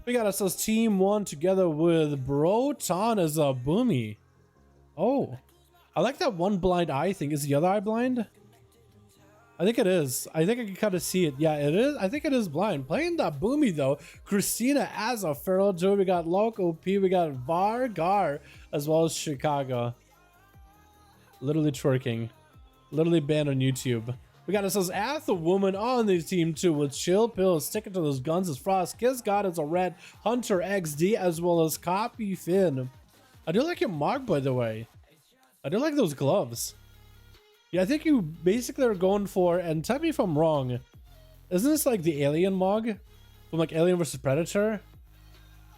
We got ourselves Team 1 together with Broton as a Boomy. Oh, I like that one blind eye thing. Is the other eye blind? I think it is. I think I can kind of see it. Yeah, it is. I think it is blind. Playing that Boomy though. Christina as a Feral Joe. We got Loco P. We got Vargar as well as Chicago. Literally twerking. Literally banned on YouTube. We got ourselves Atha Woman on the team too with Chill Pill sticking to those guns as Frost. Kiss God as a Red. Hunter XD as well as Copy Finn. I do like your mug, by the way. I do like those gloves. Yeah, I think you basically are going for, and tell me if I'm wrong, isn't this like the alien mug from like Alien vs Predator?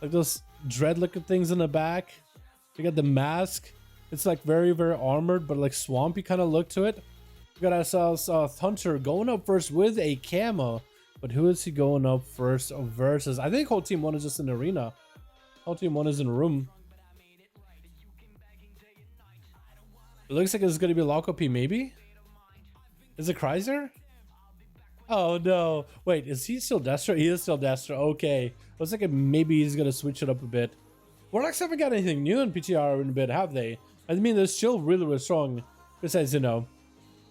Like those dread looking things in the back. You got the mask. It's like very, very armored, but like swampy kind of look to it. We got ourselves Hunter going up first with a camo. But who is he going up first versus? I think whole team 1 is just in the arena. Whole team 1 is in a room. It looks like it's going to be Loco P, maybe? Is it Chrysler? Oh, no. Wait, is he still Destro? He is still Destro. Okay. Looks like maybe he's going to switch it up a bit. Warlocks haven't got anything new in PTR in a bit, have they? I mean, they're still really, really strong. Besides, you know,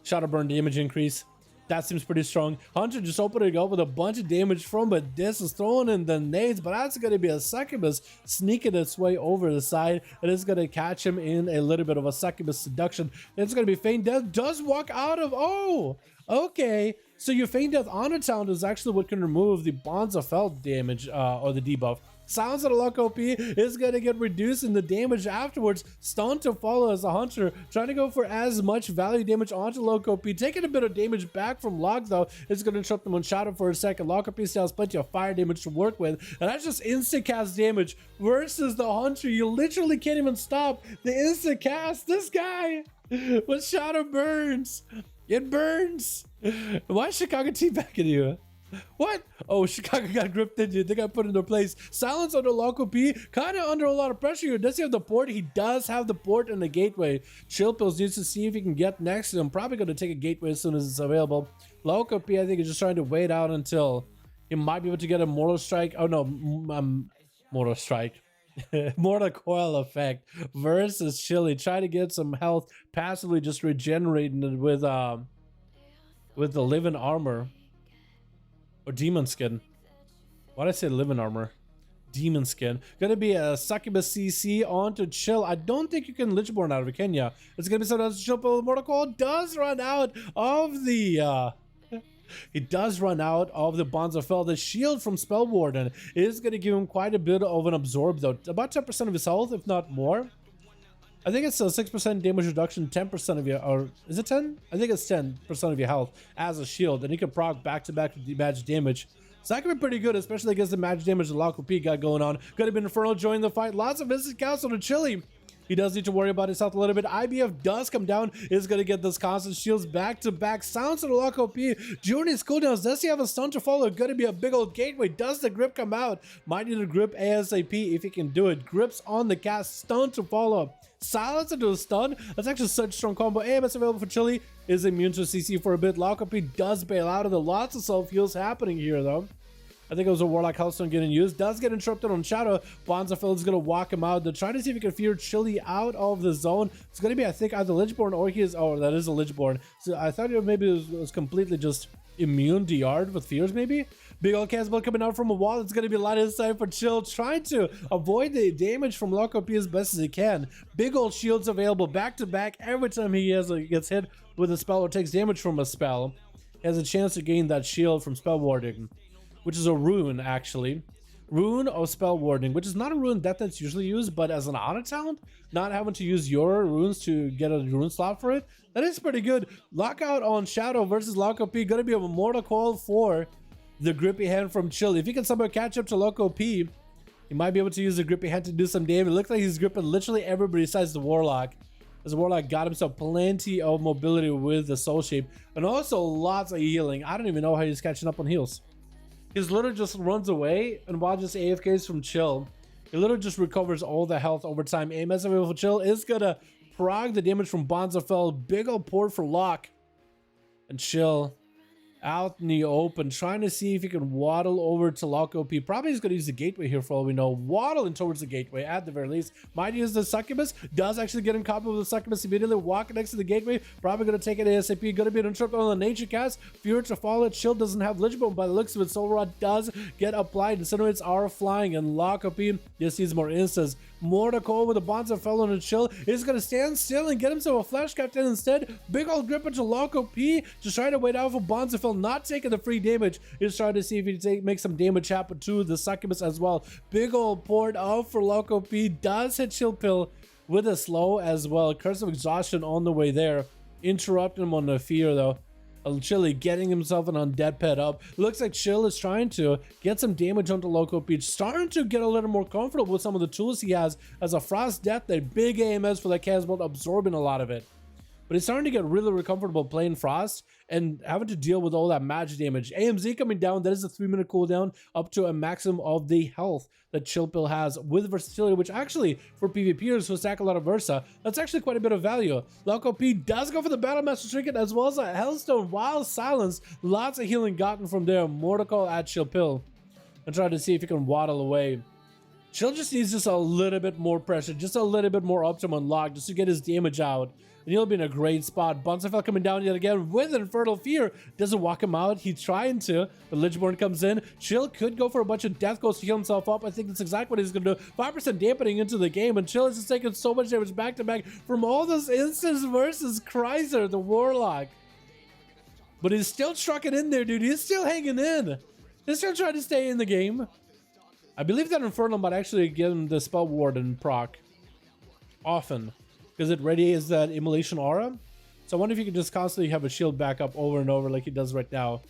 Shadow Burn damage increase. That seems pretty strong. Hunter just opening up with a bunch of damage from, but this is throwing in the nades. But that's going to be a succubus sneaking its way over the side. And it's going to catch him in a little bit of a succubus seduction. It's going to be Feign Death. Does walk out of... Oh, okay. So your Feign Death on a town is actually what can remove the Bonds of Felt damage or the debuff. Sounds of the Loco P is going to get reduced in the damage afterwards. Stun to follow as a Hunter, trying to go for as much value damage onto Loco P. Taking a bit of damage back from Log though. It's going to interrupt him on Shadow for a second. Loco P still has plenty of fire damage to work with. And that's just instant cast damage versus the Hunter. You literally can't even stop the instant cast. This guy with Shadow burns. It burns. Why is Chicago teabagging you? What? Oh, Chicago got gripped in you. They got put in their place. Silence under Loco P. Kind of under a lot of pressure here. Does he have the port? He does have the port and the gateway. Chill Pills needs to see if he can get next to him. Probably going to take a gateway as soon as it's available. Loco P, I think, is just trying to wait out until he might be able to get a Mortal Strike. Oh, no. Mortal Strike. Mortal Coil effect versus Chili. Try to get some health. Passively just regenerating it with the Living Armor. Or Demon Skin. Why'd I say Living Armor? Demon Skin. Gonna be a Succubus CC onto Chill. I don't think you can Lichborn out of it, can ya? It's gonna be something else. Chill, but Mortal Coil does run out of the... He does run out of the Bonds of Fel. The shield from Spell Warden is gonna give him quite a bit of an absorb though. About 10% of his health, if not more. I think it's a 6% damage reduction, 10% of your, or is it 10? I think it's 10% of your health as a shield, and you can proc back-to-back with the magic damage. So that can be pretty good, especially against the magic damage that Loco P got going on. Gonna be Inferno joining the fight. Lots of instant counts on the Chili. He does need to worry about his health a little bit. IBF does come down. Is going to get those constant shields back-to-back. Sounds of the Loco P. During his cooldowns, does he have a stun to follow? Going to be a big old gateway. Does the grip come out? Might need to grip ASAP if he can do it. Grips on the cast. Stun to follow. Silence into a stun. That's actually such a strong combo. AMS available for Chili. Is immune to CC for a bit. Loco P does bail out of the lots of self-heals happening here though. I think it was a Warlock Healthstone getting used. Does get interrupted on Shadow. Bonds of Fel is going to walk him out. They're trying to see if he can fear Chili out of the zone. It's going to be, I think, either Lichborn or he is... Oh, that is a Lichborn. So I thought maybe it was completely just immune to Yard with fears, maybe? Big old Casbell coming out from a wall. It's going to be a lot of inside for Chill. Trying to avoid the damage from Loco P as best as he can. Big old shields available back-to-back. Every time he gets hit with a spell or takes damage from a spell, he has a chance to gain that shield from Spell Warding, which is a rune, actually. Rune of Spell Warding, which is not a rune that's usually used, but as an auto talent, not having to use your runes to get a rune slot for it, that is pretty good. Lockout on Shadow versus Loco P, gonna be a Mortal Coil for the Grippy Hand from Chill. If he can somehow catch up to Loco P, he might be able to use the Grippy Hand to do some damage. It looks like he's gripping literally everybody besides the Warlock, as the Warlock got himself plenty of mobility with the Soul Shape, and also lots of healing. I don't even know how he's catching up on heals. He literally just runs away, and while just AFKs from Chill, he literally just recovers all the health over time. AMS available for Chill is gonna prog the damage from Bonds of Fel. Big old port for Lock. And Chill out in the open, trying to see if he can waddle over to lock OP. Probably he's going to use the gateway here for all we know. Waddling towards the gateway at the very least. Might use the succubus. Does actually get in copy with the succubus immediately. Walking next to the gateway. Probably going to take it ASAP. Going to be an interrupt on the nature cast. Fear to follow. Chill doesn't have Lichbone by the looks of it. Soul Rod does get applied. Incinerates are flying, and lock OP just needs more instants. Mordecai with a Bonza fellow and Chill is going to stand still and get himself a flash captain instead. Big old grip into Lock OP, just trying to wait out for Bonzafel, not taking the free damage. He's trying to see if he can make some damage happen to the succubus as well. Big old port out for Lock OP, does hit Chill Pill with a slow as well. Curse of Exhaustion on the way there. Interrupting him on the fear though. Chili getting himself an undead pet up. Looks like Chill is trying to get some damage onto Loco Peach. Starting to get a little more comfortable with some of the tools he has as a Frost Death, a big AMS for that Casbolt, absorbing a lot of it. But he's starting to get really comfortable playing Frost and having to deal with all that magic damage. AMZ coming down, that is a 3-minute cooldown up to a maximum of the health that Chill Pill has with versatility, which actually for PvPers who stack a lot of Versa, that's actually quite a bit of value. Loco P does go for the Battle Master Trinket as well as a Hellstone while silenced. Lots of healing gotten from there. Mordecai at Chill Pill and try to see if he can waddle away. Chill just needs just a little bit more pressure, just a little bit more up to unlock just to get his damage out. And he'll be in a great spot. Bonzafel coming down yet again with Infernal Fear. Doesn't walk him out. He's trying to, but Lichborn comes in. Chill could go for a bunch of death goals to heal himself up. I think that's exactly what he's going to do. 5% dampening into the game, and Chill is just taking so much damage back to back from all those instants versus Chrysler, the Warlock. But he's still trucking in there, dude. He's still hanging in. He's still trying to stay in the game. I believe that Infernal might actually give him the Spell Warden proc often, because it radiates that immolation aura. So I wonder if you can just constantly have a shield back up over and over like he does right now,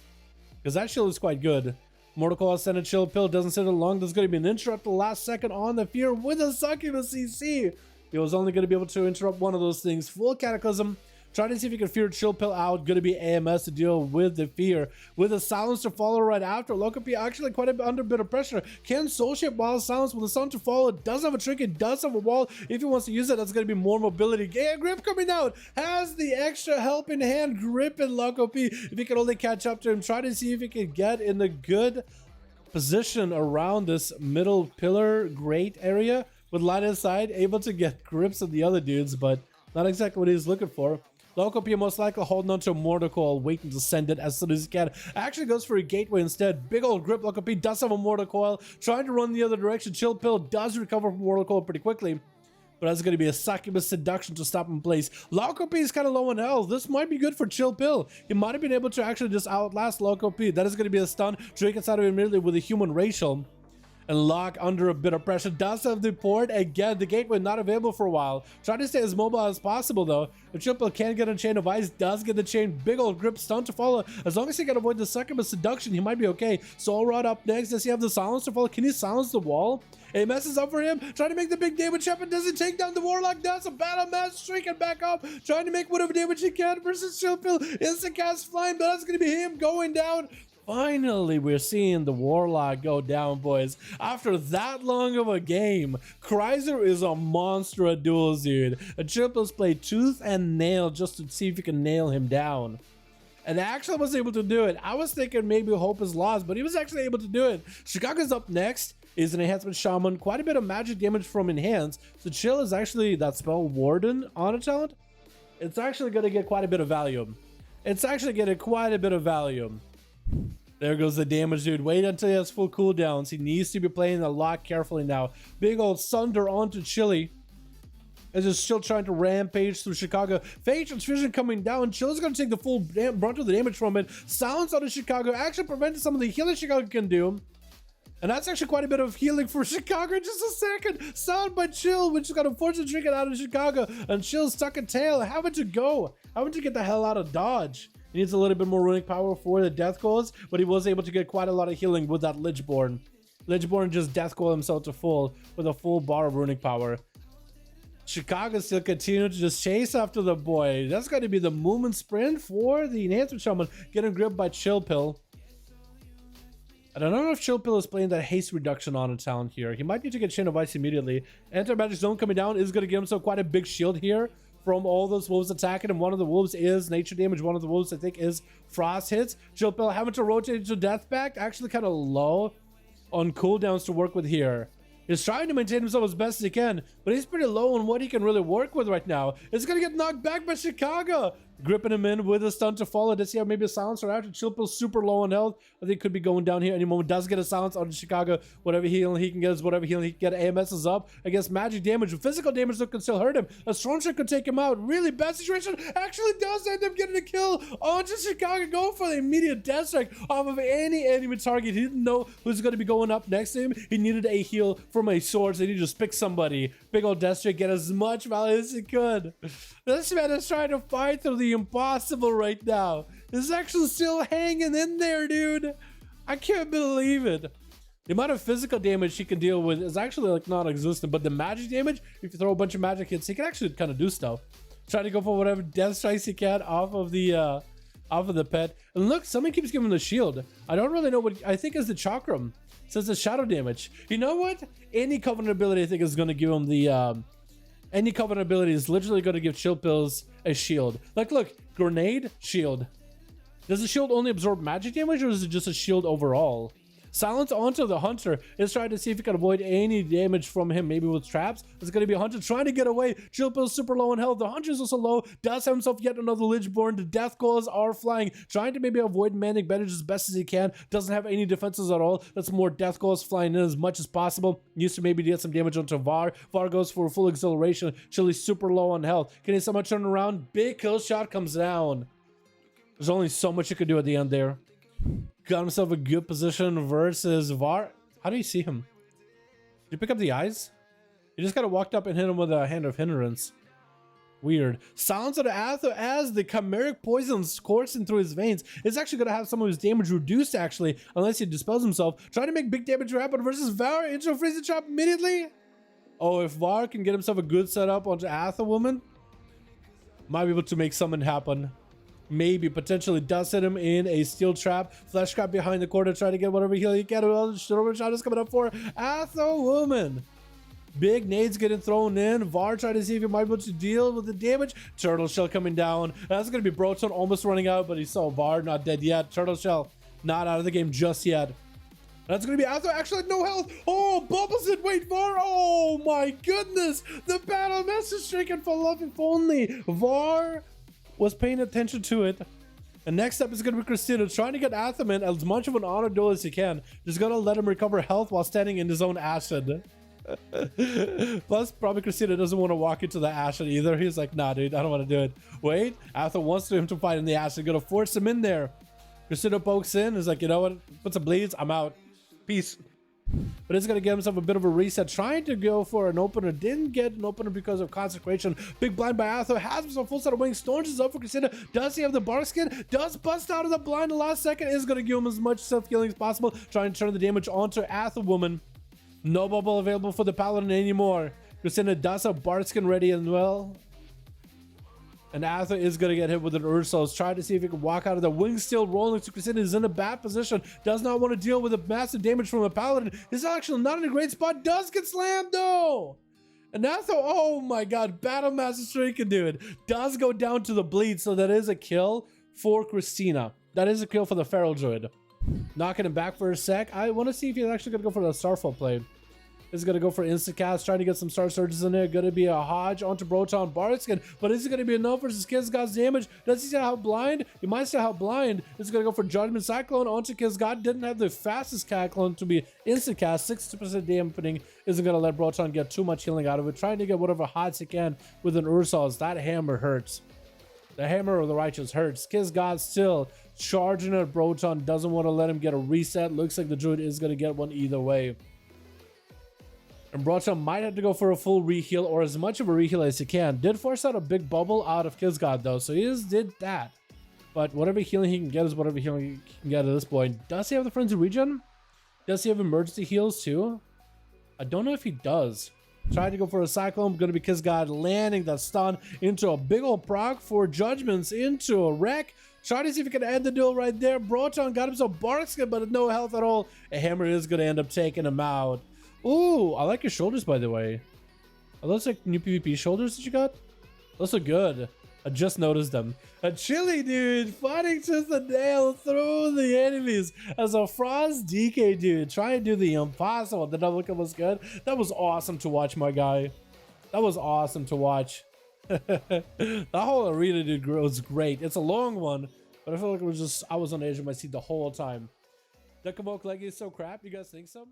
because that shield is quite good. Mordecai sent a Chill Pill, doesn't sit along. There's going to be an interrupt the last second on the fear with a Succubus CC. He was only going to be able to interrupt one of those things. Full Cataclysm. Trying to see if he can fear Chill Pill out. Going to be AMS to deal with the fear. With a silence to follow right after. Locopi actually quite a bit under a bit of pressure. Can soul shape while silence with a sun to follow. Does have a trinket, does have a wall. If he wants to use it, that's going to be more mobility. Yeah, Grip coming out. Has the extra helping hand. Grip in Locopi. If he can only catch up to him. Try to see if he can get in the good position around this middle pillar grate area. With line of sight, able to get grips of the other dudes, but not exactly what he's looking for. Loco P most likely holding on to a Mordecai, waiting to send it as soon as he can. Actually goes for a gateway instead. Big old grip. Loco P does have a Mordecai, trying to run the other direction. Chill Pill does recover from Mordecai pretty quickly, but that's going to be a Succubus Seduction to stop him in place. Loco P is kind of low on health. This might be good for Chill Pill. He might have been able to actually just outlast Loco P. That is going to be a stun. Drake inside of him immediately with a human racial. And Lock under a bit of pressure. Does have the port. Again, the gateway not available for a while. Trying to stay as mobile as possible though. The Triple can get a Chain of Ice. Does get the chain. Big old grip stun to follow. As long as he can avoid the Succubus Seduction, he might be okay. Soul Rod up next. Does he have the silence to follow? Can he silence the wall? A messes up for him. Trying to make the big damage happen. Does it take down the Warlock? Does a Battle Mass streaking back up. Trying to make whatever damage he can versus Chill Pill. Instant cast flying, but that's going to be him going down. Finally, we're seeing the Warlock go down, boys. After that long of a game, Chrysler is a monster at Duels, dude. And Triples played tooth and nail just to see if you can nail him down. And actually was able to do it. I was thinking maybe hope is lost, but he was actually able to do it. Chicago's up next. Is an Enhancement Shaman. Quite a bit of magic damage from Enhance. So Chill is actually that Spell Warden on a talent. It's actually going to get quite a bit of value. It's actually getting quite a bit of value. There goes the damage, dude. Wait until he has full cooldowns. He needs to be playing a lot carefully now. Big old Sunder onto Chili. As he's still trying to rampage through Chicago. Phage Transfusion coming down. Chill's going to take the full brunt of the damage from it. Silence onto Chicago. Actually prevented some of the healing Chicago can do. And that's actually quite a bit of healing for Chicago in just a second. Sound by Chill, which got a fortune trinket out of Chicago. And Chill's stuck a tail. Having to go. Having to get the hell out of Dodge. He needs a little bit more runic power for the death calls, but he was able to get quite a lot of healing with that Lichborn. Lichborn just death call himself to full with a full bar of runic power. Chicago still continuing to just chase after the boy. That's going to be the movement sprint for the Enhancement Shaman, getting gripped by Chill Pill. I don't know if Chill Pill is playing that haste reduction on a talent here. He might need to get Chain of Ice immediately. Anti-Magic Zone coming down is going to give himself quite a big shield here from all those wolves attacking him. One of the wolves is nature damage. One of the wolves, I think, is frost hits. Chill Pill having to rotate into Death Pact. Actually kind of low on cooldowns to work with here. He's trying to maintain himself as best as he can, but he's pretty low on what he can really work with right now. It's gonna get knocked back by Chicago. Gripping him in with a stun to follow. Does he have maybe a silencer after? Chillpill's super low on health. I think could be going down here any moment. Does get a silence out of Chicago. Whatever healing he can get is whatever healing he can get. AMS is up against magic damage. Physical damage that can still hurt him. A storm shot could take him out. Really bad situation. Actually does end up getting a kill onto Chicago. Going for the immediate death strike off of any enemy target. He didn't know who's going to be going up next to him. He needed a heal from a sword, so he just pick somebody. Big old death strike. Get as much value as he could. This man is trying to fight through the impossible right now. This is actually still hanging in there, dude. I can't believe it. The amount of physical damage he can deal with is actually like non-existent, but the magic damage, if you throw a bunch of magic hits, he can actually kind of do stuff. Try to go for whatever death strikes he can off of the pet. And look, someone keeps giving him the shield. I don't really know what I think is the chakram. It says the shadow damage. You know what? Any covenant ability I think is going to give him the any covenant ability is literally going to give Chill Pills a shield. Like, look, grenade, shield. Does the shield only absorb magic damage, or is it just a shield overall? Silence onto the hunter is trying to see if he can avoid any damage from him, maybe with traps. It's going to be a hunter trying to get away. Chill Pill's super low in health. The hunter is also low. Does have himself yet another Lichborn. The death calls are flying. Trying to maybe avoid manic bandage as best as he can. Doesn't have any defenses at all. That's more death calls flying in as much as possible. Used to maybe get some damage onto Var. Var goes for full acceleration. Chili's super low on health. Can he somehow turn around? Big kill shot comes down. There's only so much you could do at the end there. Got himself a good position versus Var. How do you see him? Did you pick up the eyes? You just kind of walked up and hit him with a hand of hindrance. Weird. Silence of the Atho as the chimeric poison's coursing through his veins. It's actually going to have some of his damage reduced, actually, unless he dispels himself. Trying to make big damage happen versus Var into a freezing trap immediately. Oh, if Var can get himself a good setup onto Atho woman, might be able to make something happen. Maybe potentially does hit him in a steel trap. Flesh trap behind the corner, trying to get whatever heal he can. Shot is coming up for Atho woman. Big nades getting thrown in. Var trying to see if he might be able to deal with the damage. Turtle shell coming down. That's going to be Broton almost running out, but he saw Var not dead yet. Turtle shell not out of the game just yet. That's going to be Atho. Actually, no health. Oh, bubbles it. Wait, Var. Oh, my goodness. The battle message stricken for love if only. Var was paying attention to it. And next up is going to be Christina trying to get Athaman as much of an honor duel as he can. Just going to let him recover health while standing in his own acid. Plus, probably Christina doesn't want to walk into the acid either. He's like, nah, dude, I don't want to do it. Wait, Atha wants him to fight in the acid. Going to force him in there. Christina pokes in. Is like, you know what? Put some bleeds. I'm out. Peace. But he's going to get himself a bit of a reset. Trying to go for an opener. Didn't get an opener because of consecration. Big blind by Atho. Has himself full set of wings. Storms is up for Christina. Does he have the bark skin? Does bust out of the blind the last second. Is going to give him as much self-healing as possible. Trying to turn the damage onto Atho woman. No bubble available for the paladin anymore. Christina does have bark skin ready as well. And Atho is going to get hit with an Ursos. Trying to see if he can walk out of the wing, still rolling. So Christina is in a bad position. Does not want to deal with the massive damage from a paladin. Is actually not in a great spot. Does get slammed though. And Atho, oh my god, Battle Master Stricken, dude. Does go down to the bleed. So that is a kill for Christina. That is a kill for the Feral Druid. Knocking him back for a sec. I want to see if he's actually going to go for the Starfall play. Is going to go for Instacast, trying to get some Star Surges in there. Going to be a Hodge onto Broton Bardskin, but is it going to be enough versus Kisgod's damage? Does he still have blind? He might still have blind. Is going to go for Judgment Cyclone onto Kisgod. Didn't have the fastest Cyclone to be Instacast. 60% dampening. Isn't going to let Broton get too much healing out of it. Trying to get whatever Hods he can with an Ursos. That hammer hurts. The hammer of the righteous hurts. Kisgod still charging at Broton. Doesn't want to let him get a reset. Looks like the Druid is going to get one either way. And Broton might have to go for a full reheal or as much of a reheal as he can. Did force out a big bubble out of Kisgod though, so he just did that. But whatever healing he can get is whatever healing he can get at this point. Does he have the Frenzy Regen? Does he have emergency heals too? I don't know if he does. Trying to go for a Cyclone, going to be Kisgod landing that stun into a big old proc for Judgments into a wreck. Trying to see if he can end the duel right there. Broton got himself Barkskin, but no health at all. A hammer is going to end up taking him out. Ooh, I like your shoulders, by the way. Are those like new PvP shoulders that you got? Those are good. I just noticed them. A Chili, dude, fighting just a nail through the enemies as a Frost DK, dude. Try and do the impossible. The double kill was good. That was awesome to watch, my guy. That was awesome to watch. The whole arena, dude, was great. It's a long one, but I feel like it was just, I was on the edge of my seat the whole time. The Kamok Leggy is so crap. You guys think so?